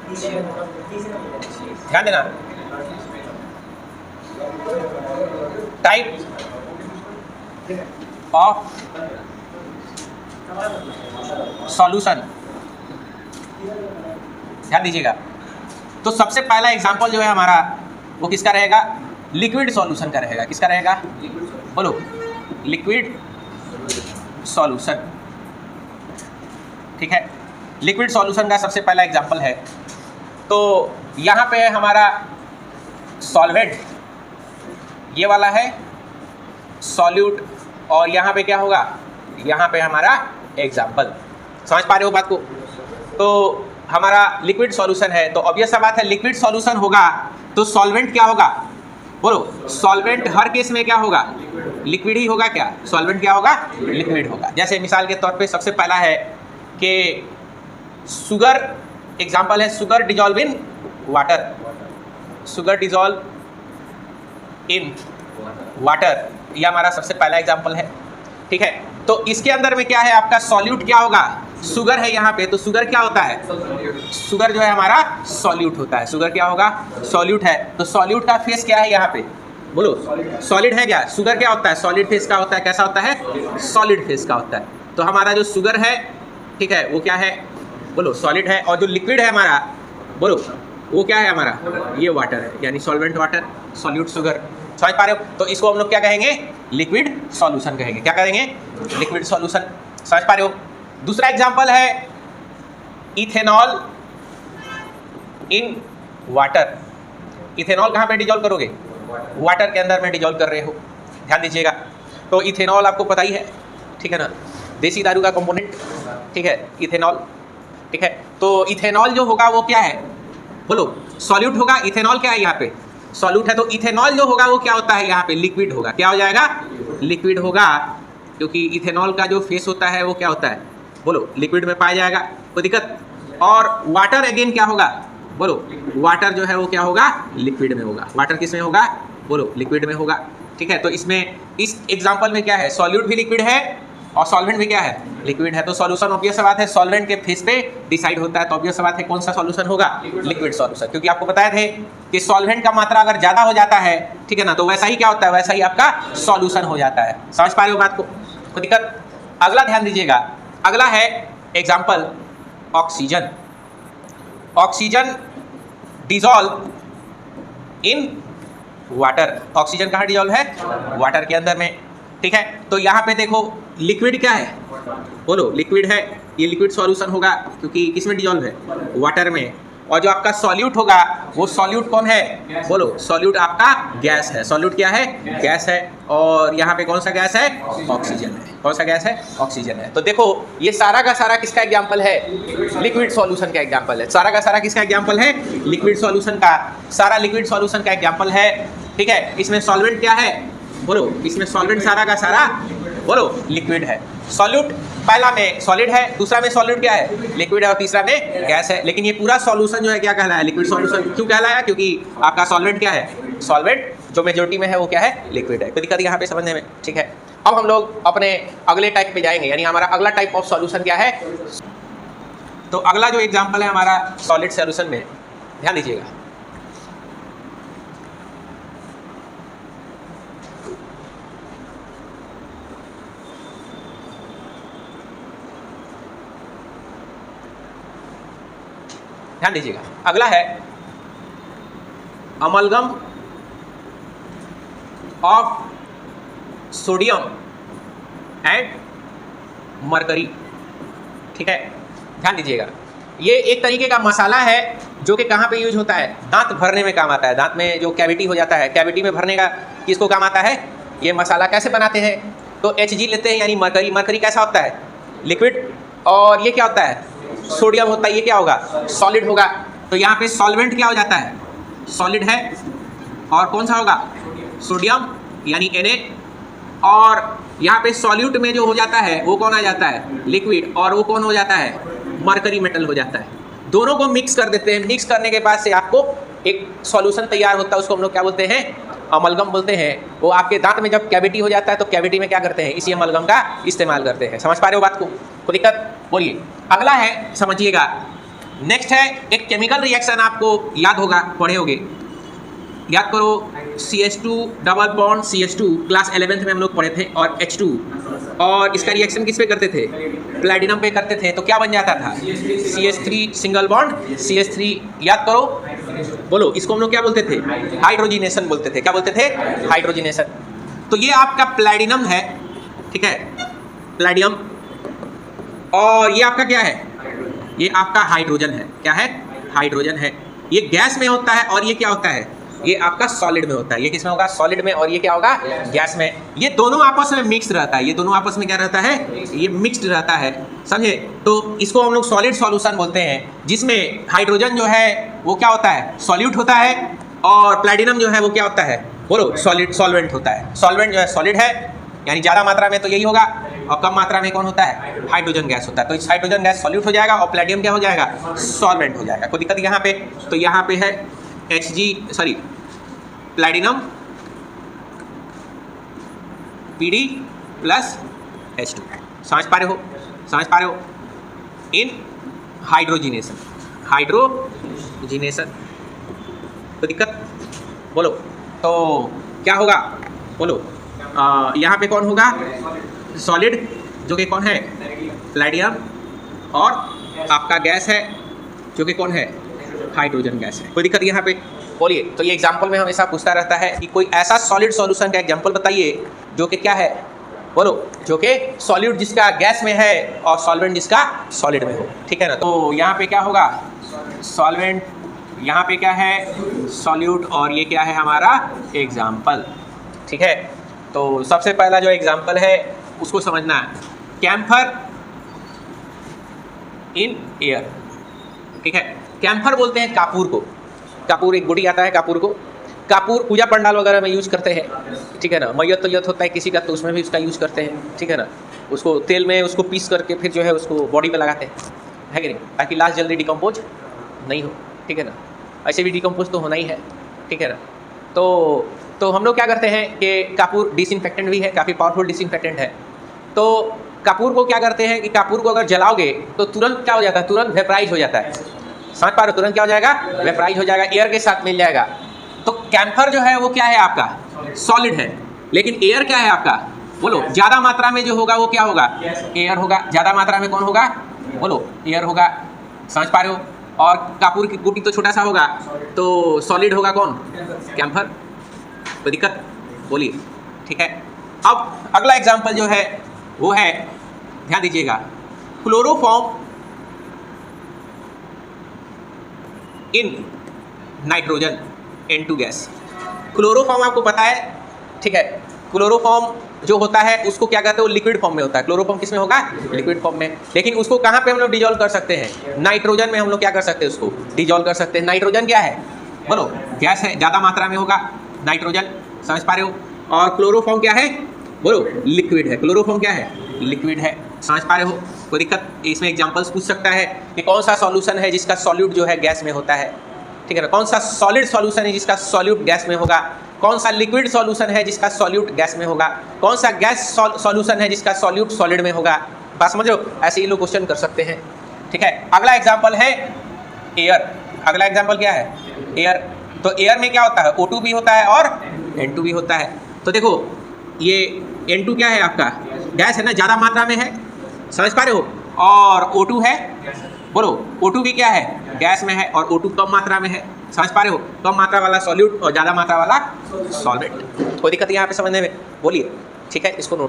ध्यान देना, type of solution. ध्यान दीजिएगा, तो सबसे पहला एग्जांपल जो है हमारा वो किसका रहेगा? लिक्विड सॉल्यूशन का रहेगा। किसका रहेगा? बोलो, लिक्विड सॉल्यूशन। ठीक है, लिक्विड सॉल्यूशन का सबसे पहला एग्जांपल है। तो यहाँ पे हमारा सॉल्वेंट, ये वाला है सॉल्यूट, और यहाँ पे क्या होगा? यहाँ पे हमारा एग्जाम्पल। समझ पा रहे हो बात को? तो हमारा लिक्विड सॉल्यूशन है, तो ऑब्वियस सा बात है लिक्विड सॉल्यूशन होगा तो सॉल्वेंट क्या होगा? बोलो, सॉल्वेंट हर केस में क्या होगा? लिक्विड ही होगा। क्या सॉल्वेंट क्या होगा? लिक्विड होगा। जैसे मिसाल के तौर पे सबसे पहला है कि शुगर, एग्जाम्पल है sugar dissolve in water. Sugar dissolve in water, ये हमारा सबसे पहला एग्जाम्पल है। ठीक है, तो इसके अंदर में क्या है? आपका सॉल्यूट क्या होगा? शुगर है यहाँ पे, तो शुगर क्या होता है? शुगर जो है हमारा सॉल्यूट होता है। शुगर क्या होगा? सॉल्यूट है। तो सॉल्यूट का फेस क्या है यहाँ पे? बोलो, सॉलिड है क्या? शुगर क्या होता है? सॉलिड फेस का होता है। कैसा होता है? सॉलिड फेस का होता है। तो हमारा जो शुगर है, ठीक है, वो क्या है? बोलो, सॉलिड है। और जो लिक्विड है हमारा, बोलो, वो क्या है हमारा? ये वाटर है, यानी सॉल्वेंट वाटर, सॉल्यूट शुगर। समझ पा रहे हो? तो इसको हम लोग क्या कहेंगे? लिक्विड सॉल्यूशन कहेंगे। क्या कहेंगे? Liquid solution. समझ पा रहे हो? दूसरा एग्जांपल है इथेनॉल इन वाटर। इथेनॉल कहाँ पे डिजॉल्व करोगे? वाटर के अंदर में डिजॉल्व कर रहे हो। ध्यान दीजिएगा, तो इथेनॉल आपको पता ही है, ठीक है ना, देसी दारू का कंपोनेंट। ठीक है, इथेनॉल। ठीक है, तो इथेनॉल जो होगा वो क्या है? बोलो, सॉल्यूट होगा। इथेनॉल क्या है यहाँ पे? सॉल्यूट है। तो इथेनॉल जो होगा वो क्या होता है? यहाँ पे लिक्विड होगा। क्या हो जाएगा? लिक्विड होगा, क्योंकि इथेनॉल का जो फेस होता है वो क्या होता है? बोलो, लिक्विड में पाया जाएगा। कोई दिक्कत? और वाटर अगेन क्या होगा? बोलो, वाटर जो है वो क्या होगा? लिक्विड में होगा। वाटर किस में होगा? बोलो, लिक्विड में होगा। ठीक है, तो इसमें, इस एग्जांपल में क्या है? सॉल्यूट भी लिक्विड है और सॉल्वेंट भी क्या है? लिक्विड है। तो सॉल्यूशन ऑब्वियस सा बात है सॉल्वेंट के फेस पे डिसाइड होता है। तो ऑब्वियस सा बात है कौन सा सॉल्यूशन होगा? Liquid solution. क्योंकि आपको बताए थे कि सॉल्वेंट का मात्रा अगर ज्यादा हो जाता है, ठीक है ना, तो वैसा ही क्या होता है? वैसा ही आपका सॉल्यूशन हो जाता है। समझ पा रहे हो बात को? कोई दिक्कत? अगला ध्यान दीजिएगा, अगला है example oxygen. Oxygen dissolve in water. Oxygen कहाँ डिजॉल्व है? वाटर के अंदर में। ठीक है, तो यहाँ पे देखो, लिक्विड क्या है? बोलो, लिक्विड है। ये लिक्विड सॉल्यूशन होगा क्योंकि किसमें डिजॉल्व है? वाटर में। और जो आपका सॉल्यूट होगा वो सॉल्यूट कौन है? बोलो, सॉल्यूट आपका गैस है। सॉल्यूट क्या है? गैस है। और यहाँ पे कौन सा गैस है? ऑक्सीजन है। कौन सा गैस है? ऑक्सीजन है। तो देखो, ये सारा का सारा किसका एग्जाम्पल है? लिक्विड सॉल्यूशन का एग्जाम्पल है। सारा का सारा किसका एग्जाम्पल है? लिक्विड सॉल्यूशन का। सारा लिक्विड सॉल्यूशन का एग्जाम्पल है। ठीक है, इसमें सॉल्वेंट क्या है? बोलो, इसमें सॉल्वेंट सारा का सारा बोलो लिक्विड है। सॉल्यूट पहला में सॉलिड है, दूसरा में सॉल्यूट क्या है? लिक्विड है, और तीसरा में गैस है। लेकिन ये पूरा सॉल्यूशन जो है क्या कहलाया? Liquid solution. क्यों कहलाया? क्योंकि आपका सॉल्वेंट क्या है? सॉल्वेंट जो मेजोरिटी में है वो क्या है? लिक्विड है। कोई दिक्कत यहाँ पे समझने में? ठीक है, अब हम लोग अपने अगले टाइप पे जाएंगे, यानी हमारा अगला टाइप ऑफ सॉल्यूशन क्या है? तो अगला जो एग्जाम्पल है हमारा सॉलिड सॉल्यूशन में, ध्यान दीजिएगा। ध्यान दीजिएगा, अगला है amalgam of sodium and mercury. ठीक है, ध्यान दीजिएगा, ये एक तरीके का मसाला है जो कि कहाँ पे यूज होता है? दांत भरने में काम आता है। दांत में जो कैविटी हो जाता है, कैविटी में भरने का किसको काम आता है? ये मसाला। कैसे बनाते हैं? तो Hg लेते हैं, यानी मरकरी। मरकरी कैसा होता है? लिक्विड। और ये क्या होता है? सोडियम होता है। ये क्या होगा? सॉलिड होगा। तो यहाँ पे सॉल्वेंट क्या हो जाता है? सॉलिड है। और कौन सा होगा? सोडियम, यानी Na। और यहाँ पे सॉल्यूट में जो हो जाता है वो कौन आ जाता है? लिक्विड। और वो कौन हो जाता है? मरकरी मेटल हो जाता है। दोनों को मिक्स कर देते हैं। मिक्स करने के बाद से आपको एक सॉल्यूशन तैयार होता है, उसको हम लोग क्या बोलते हैं? अमलगम बोलते हैं। वो आपके दांत में जब कैविटी हो जाता है तो कैविटी में क्या करते हैं? इसी अमलगम का इस्तेमाल करते हैं। समझ पा रहे हो बात को? कोई दिक्कत? बोलिए। अगला है, समझिएगा, नेक्स्ट है एक केमिकल रिएक्शन, आपको याद होगा, पढ़े होगे, याद करो, CH2 double bond CH2 class 11th में हम लोग पढ़े थे, और H2, और इसका रिएक्शन किस पे करते थे, प्लैटिनम पे करते थे, तो क्या बन जाता था, CH3 सिंगल बॉन्ड CH3, याद करो, बोलो, इसको हम लोग क्या बोलते थे, हाइड्रोजिनेशन बोलते थे, क्या बोलते थे, हाइड्रोजिनेशन। तो ये आपका प्लैटिनम है, ठीक है, प्लैटिनम, और ये आपका क्या है, ये आपका हाइड्रोजन है, क्या है, हाइड्रोजन है। ये गैस में होता है और ये क्या होता है, ये आपका सॉलिड में होता है। ये किस में होगा, सॉलिड में, और ये क्या होगा, गैस में। ये दोनों आपस में मिक्स्ड रहता है, ये दोनों आपस में क्या रहता है, ये मिक्स्ड रहता है, समझे। तो इसको हम लोग सॉलिड सॉल्यूशन बोलते हैं, जिसमें हाइड्रोजन जो है वो क्या होता है, सॉल्यूट होता है, और प्लैटिनम जो है वो क्या होता है, बोलो, सॉलिड, सॉल्वेंट होता है। सॉल्वेंट जो है सॉलिड है, यानी ज़्यादा मात्रा में तो यही होगा, और कम मात्रा में कौन होता है, हाइड्रोजन गैस होता है। तो इस हाइड्रोजन गैस सॉल्यूट हो जाएगा, और प्लैटिनम क्या हो जाएगा, सॉल्वेंट हो जाएगा। कोई दिक्कत यहाँ पे, तो यहाँ पे है प्लैटिनम PD प्लस H2, समझ पा रहे हो, समझ पा रहे हो, इन हाइड्रोजिनेशन, हाइड्रोजिनेशन। तो दिक्कत, बोलो, तो क्या होगा, बोलो, यहाँ पे कौन होगा, सॉलिड, जो कि कौन है, प्लैटिनम, और आपका गैस है जो कि कौन है, हाइड्रोजन गैस है। कोई दिक्कत यहाँ पे, बोलिए। तो ये एग्जाम्पल में हमेशा पूछता रहता है कि कोई ऐसा सॉलिड सॉल्यूशन का एग्जाम्पल बताइए जो कि क्या है, बोलो, जो कि सॉलिड जिसका गैस में है और सॉल्वेंट जिसका सॉलिड में हो, ठीक है ना। तो यहाँ पे क्या होगा, सॉल्वेंट, यहाँ पे क्या है, सॉल्यूट, और ये क्या है हमारा एग्जाम्पल, ठीक है। तो सबसे पहला जो एग्जाम्पल है उसको समझना है, कैम्फर इन एयर, ठीक है। कैम्फर बोलते हैं कापूर को, कापूर एक गुड़ी आता है, कापूर को, कापूर पूजा पंडाल वगैरह में यूज करते हैं, ठीक है ना। मैयत तैयत होता है किसी का, तो उसमें भी उसका यूज करते हैं, ठीक है ना। उसको तेल में उसको पीस करके फिर जो है उसको बॉडी पे लगाते हैं, है कि नहीं, ताकि लाश जल्दी डिकम्पोज नहीं हो, ठीक है ना। ऐसे भी डिकम्पोज तो होना ही है, ठीक है ना। तो हम लोग क्या करते हैं कि कापूर डिसइंफेक्टेंट भी है, काफ़ी पावरफुल डिसइंफेक्टेंट है। तो कापूर को क्या करते हैं कि कापूर को अगर जलाओगे तो तुरंत क्या हो जाता है, तुरंत वेपराइज हो जाता है, समझ पा रहे हो, तुरंत क्या हो जाएगा, वेपराइज हो जाएगा, एयर के साथ मिल जाएगा। तो कैम्फर जो है वो क्या है आपका, सॉलिड है, लेकिन एयर क्या है आपका, बोलो, ज़्यादा मात्रा में जो होगा वो क्या होगा, एयर होगा। ज़्यादा मात्रा में कौन होगा, बोलो, एयर होगा, समझ पा रहे हो। और कापूर की गुटी तो छोटा सा होगा, तो सॉलिड होगा कौन, कैम्फर। कोई दिक्कत, बोलिए, ठीक है। अब अगला एग्जाम्पल जो है वो है, ध्यान दीजिएगा, chloroform in nitrogen N2 gas. Chloroform आपको पता है, ठीक है। क्लोरोफॉर्म जो होता है उसको क्या कहते हैं, वो लिक्विड फॉर्म में होता है। क्लोरोफॉर्म किस में होगा, लिक्विड फॉर्म में। लेकिन उसको कहाँ पे हम लोग डिजोल्व कर सकते हैं, नाइट्रोजन में हम लोग क्या कर सकते हैं, उसको डिजोल्व कर सकते हैं। नाइट्रोजन क्या है, बोलो, गैस है, ज़्यादा मात्रा में होगा नाइट्रोजन, समझ पा रहे हो। और क्लोरोफॉर्म क्या है, बोलो, लिक्विड है। क्लोरोफॉर्म क्या है, लिक्विड है, समझ पा रहे हो। कोई दिक्कत, इसमें एग्जांपल्स पूछ सकता है कि कौन सा सॉल्यूशन है जिसका सॉल्यूट जो है गैस में होता है, ठीक है ना। कौन सा सॉलिड सॉल्यूशन है जिसका सॉल्यूट गैस में होगा, कौन सा लिक्विड सॉल्यूशन है जिसका सॉल्यूट गैस में होगा, कौन सा गैस सॉल्यूशन है जिसका सॉल्यूट सॉलिड में होगा। बात समझ रहे हो, ऐसे ही लोग क्वेश्चन कर सकते हैं, ठीक है। अगला एग्जाम्पल है एयर। अगला एग्जाम्पल क्या है, एयर। तो एयर में क्या होता है, O2 भी होता है और N2 भी होता है। तो देखो, ये N2 क्या है आपका, गैस है ना, ज़्यादा मात्रा में है, समझ पा रहे हो। और O2 है, बोलो, O2 भी क्या है, गैस में है, और O2 कम मात्रा में है, समझ पा रहे हो। कम मात्रा वाला सॉल्यूट और ज़्यादा मात्रा वाला सॉल्वेंट। कोई दिक्कत यहाँ पे समझने में, बोलिए, ठीक है। इसको नोट